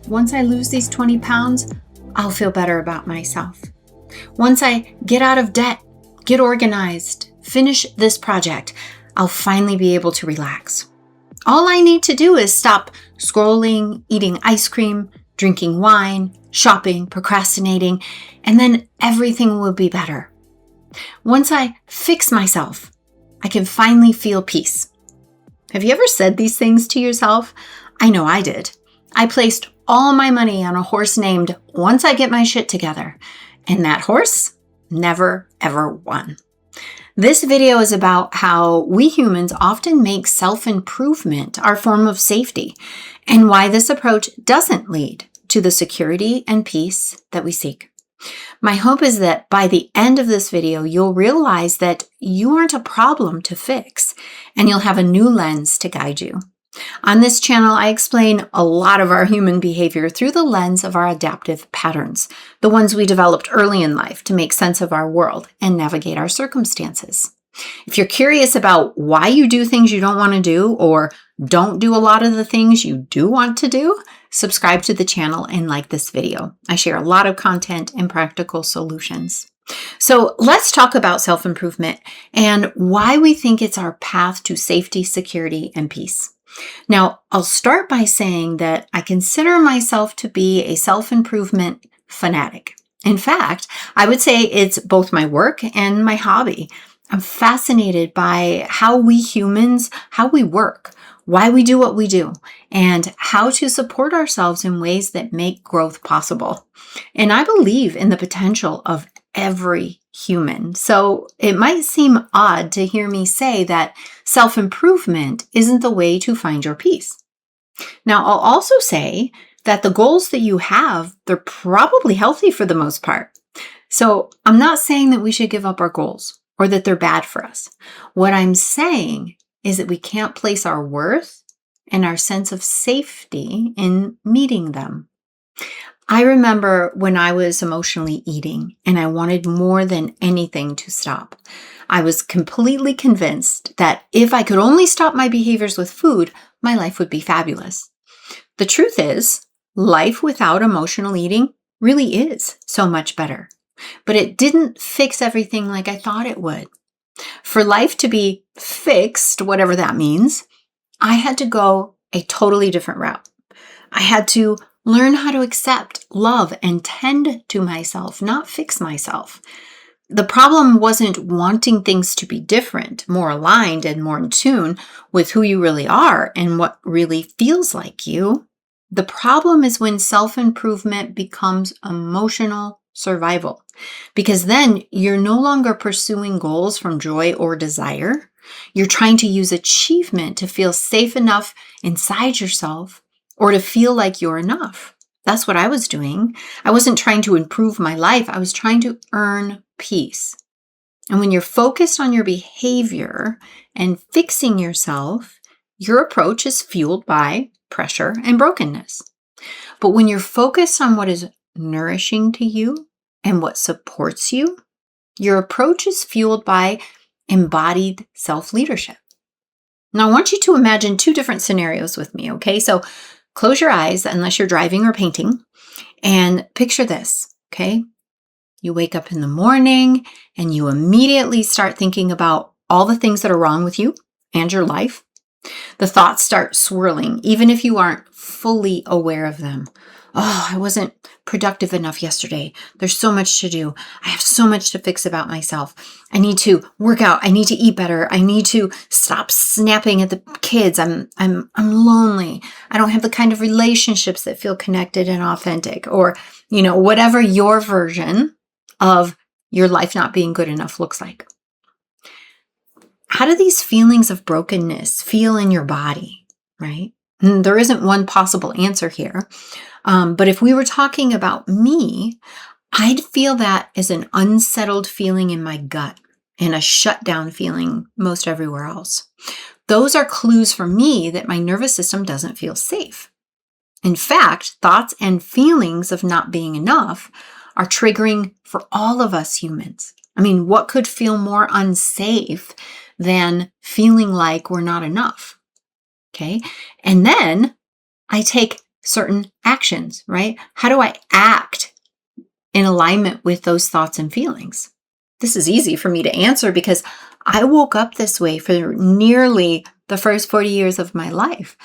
Once I lose these 20 pounds, I'll feel better about myself. Once I get out of debt, get organized, finish this project, I'll finally be able to relax. All I need to do is stop scrolling, eating ice cream, drinking wine, shopping, procrastinating, and then everything will be better. Once I fix myself, I can finally feel peace. Have you ever said these things to yourself? I know I did. I placed all my money on a horse named Once I Get My Shit Together, and that horse never ever won. This video is about how we humans often make self-improvement our form of safety and why this approach doesn't lead to the security and peace that we seek. My hope is that by the end of this video, you'll realize that you aren't a problem to fix and you'll have a new lens to guide you. On this channel, I explain a lot of our human behavior through the lens of our adaptive patterns, the ones we developed early in life to make sense of our world and navigate our circumstances. If you're curious about why you do things you don't want to do or don't do a lot of the things you do want to do, subscribe to the channel and like this video. I share a lot of content and practical solutions. So let's talk about self-improvement and why we think it's our path to safety, security, and peace. Now, I'll start by saying that I consider myself to be a self-improvement fanatic. In fact, I would say it's both my work and my hobby. I'm fascinated by how we humans, how we work, why we do what we do, and how to support ourselves in ways that make growth possible. And I believe in the potential of every human. So it might seem odd to hear me say that self-improvement isn't the way to find your peace. Now, I'll also say that the goals that you have, they're probably healthy for the most part. So I'm not saying that we should give up our goals or that they're bad for us. What I'm saying is that we can't place our worth and our sense of safety in meeting them. I remember when I was emotionally eating and I wanted more than anything to stop. I was completely convinced that if I could only stop my behaviors with food, my life would be fabulous. The truth is, life without emotional eating really is so much better. But it didn't fix everything like I thought it would. For life to be fixed, whatever that means, I had to go a totally different route. I had to learn how to accept, love, and tend to myself, not fix myself. The problem wasn't wanting things to be different, more aligned, and more in tune with who you really are and what really feels like you. The problem is when self-improvement becomes emotional survival, because then you're no longer pursuing goals from joy or desire. You're trying to use achievement to feel safe enough inside yourself or to feel like you're enough. That's what I was doing. I wasn't trying to improve my life. I was trying to earn peace. And when you're focused on your behavior and fixing yourself, your approach is fueled by pressure and brokenness. But when you're focused on what is nourishing to you and what supports you, your approach is fueled by embodied self-leadership. Now, I want you to imagine two different scenarios with me, okay? So close your eyes unless you're driving or painting and picture this, okay? You wake up in the morning and you immediately start thinking about all the things that are wrong with you and your life. The thoughts start swirling, even if you aren't fully aware of them. Oh, I wasn't productive enough yesterday. There's so much to do. I have so much to fix about myself. I need to work out. I need to eat better. I need to stop snapping at the kids. I'm lonely. I don't have the kind of relationships that feel connected and authentic, or, whatever your version of your life not being good enough looks like. How do these feelings of brokenness feel in your body, right? There isn't one possible answer here. But if we were talking about me, I'd feel that as an unsettled feeling in my gut and a shutdown feeling most everywhere else. Those are clues for me that my nervous system doesn't feel safe. In fact, thoughts and feelings of not being enough are triggering for all of us humans. I mean, what could feel more unsafe than feeling like we're not enough? Okay. And then I take certain actions, right? How do I act in alignment with those thoughts and feelings? This is easy for me to answer because I woke up this way for nearly the first 40 years of my life.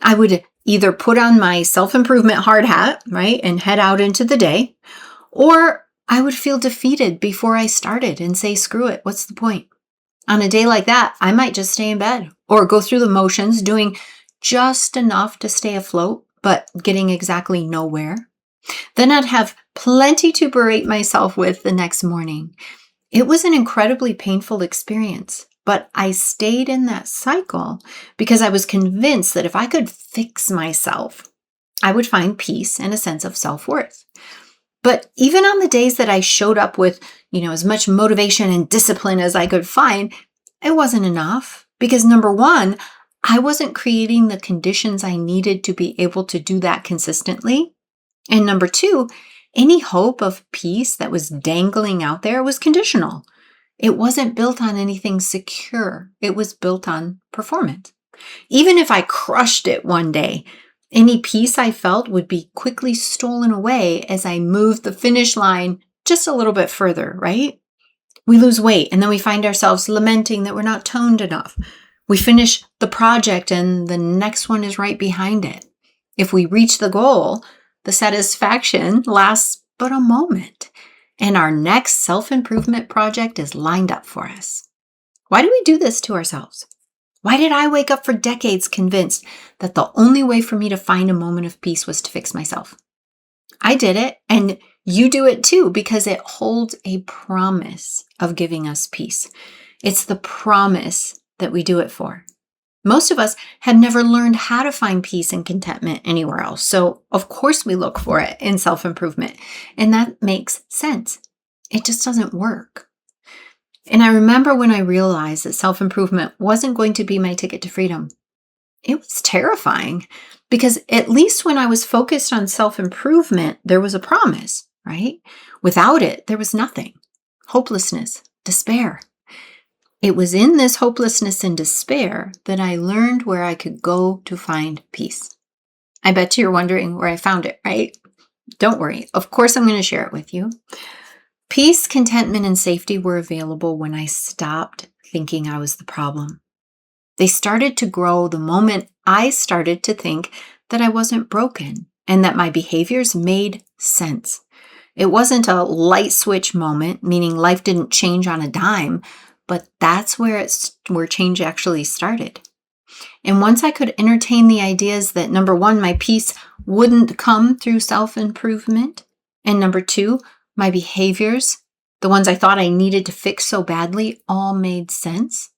I would either put on my self-improvement hard hat, right, and head out into the day, or I would feel defeated before I started and say, screw it, what's the point? On a day like that, I might just stay in bed or go through the motions, doing just enough to stay afloat, but getting exactly nowhere. Then I'd have plenty to berate myself with the next morning. It was an incredibly painful experience, but I stayed in that cycle because I was convinced that if I could fix myself, I would find peace and a sense of self-worth. But even on the days that I showed up with, as much motivation and discipline as I could find, it wasn't enough because number one, I wasn't creating the conditions I needed to be able to do that consistently. And number two, any hope of peace that was dangling out there was conditional. It wasn't built on anything secure. It was built on performance. Even if I crushed it one day, any peace I felt would be quickly stolen away as I moved the finish line just a little bit further, right? We lose weight and then we find ourselves lamenting that we're not toned enough. We finish the project and the next one is right behind it. If we reach the goal, the satisfaction lasts but a moment, and our next self-improvement project is lined up for us. Why do we do this to ourselves? Why did I wake up for decades convinced that the only way for me to find a moment of peace was to fix myself? I did it, and you do it too, because it holds a promise of giving us peace. It's the promise that we do it for. Most of us have never learned how to find peace and contentment anywhere else. So, of course, we look for it in self-improvement. And that makes sense. It just doesn't work. And I remember when I realized that self-improvement wasn't going to be my ticket to freedom. It was terrifying because at least when I was focused on self-improvement, there was a promise, right? Without it, there was nothing. Hopelessness, despair. It was in this hopelessness and despair that I learned where I could go to find peace. I bet you're wondering where I found it, right? Don't worry. Of course, I'm going to share it with you. Peace, contentment, and safety were available when I stopped thinking I was the problem. They started to grow the moment I started to think that I wasn't broken and that my behaviors made sense. It wasn't a light switch moment, meaning life didn't change on a dime, but that's where change actually started. And once I could entertain the ideas that number one, my peace wouldn't come through self-improvement, and number two, my behaviors, the ones I thought I needed to fix so badly, all made sense.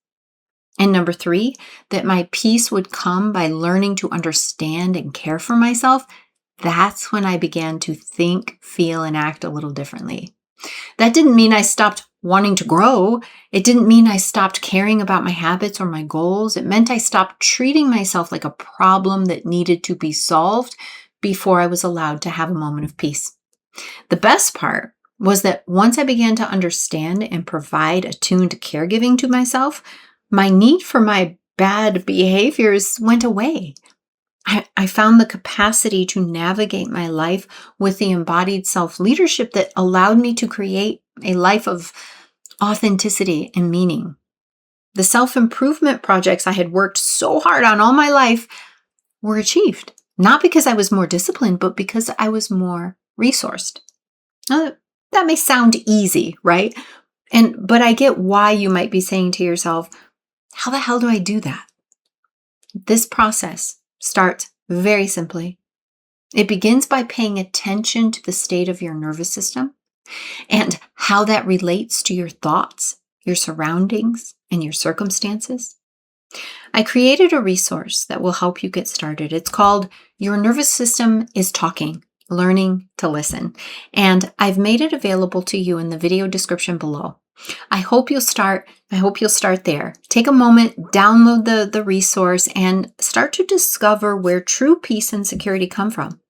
And number three, that my peace would come by learning to understand and care for myself, that's when I began to think, feel, and act a little differently. That didn't mean I stopped wanting to grow. It didn't mean I stopped caring about my habits or my goals. It meant I stopped treating myself like a problem that needed to be solved before I was allowed to have a moment of peace. The best part was that once I began to understand and provide attuned caregiving to myself, my need for my bad behaviors went away. I found the capacity to navigate my life with the embodied self-leadership that allowed me to create a life of authenticity and meaning. The self-improvement projects I had worked so hard on all my life were achieved, not because I was more disciplined, but because I was more resourced. Now, that may sound easy, right? But I get why you might be saying to yourself, how the hell do I do that? This process starts very simply. It begins by paying attention to the state of your nervous system and how that relates to your thoughts, your surroundings, and your circumstances. I created a resource that will help you get started. It's called Your Nervous System is Talking, Learning to Listen, and I've made it available to you in the video description below. I hope you'll start there. Take a moment, download the resource, and start to discover where true peace and security come from.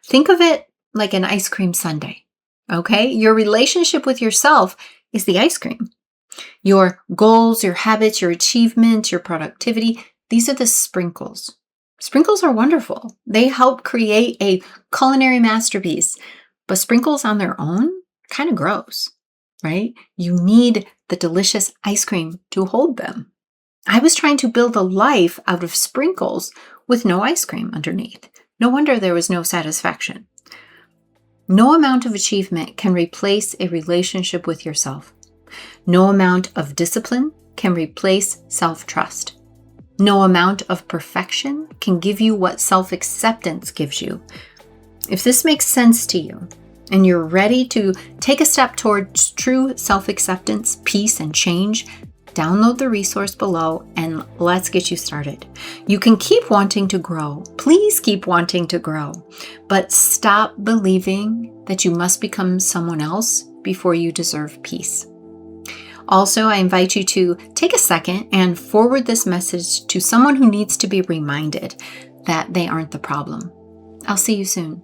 Think of it like an ice cream sundae, okay? Your relationship with yourself is the ice cream. Your goals, your habits, your achievements, your productivity, These are the sprinkles. Sprinkles are wonderful. They help create a culinary masterpiece, but sprinkles on their own are kind of gross, right? You need the delicious ice cream to hold them. I was trying to build a life out of sprinkles with no ice cream underneath. No wonder there was no satisfaction. No amount of achievement can replace a relationship with yourself. No amount of discipline can replace self-trust. No amount of perfection can give you what self-acceptance gives you. If this makes sense to you, and you're ready to take a step towards true self-acceptance, peace, and change, download the resource below and let's get you started. You can keep wanting to grow. Please keep wanting to grow, but stop believing that you must become someone else before you deserve peace. Also, I invite you to take a second and forward this message to someone who needs to be reminded that they aren't the problem. I'll see you soon.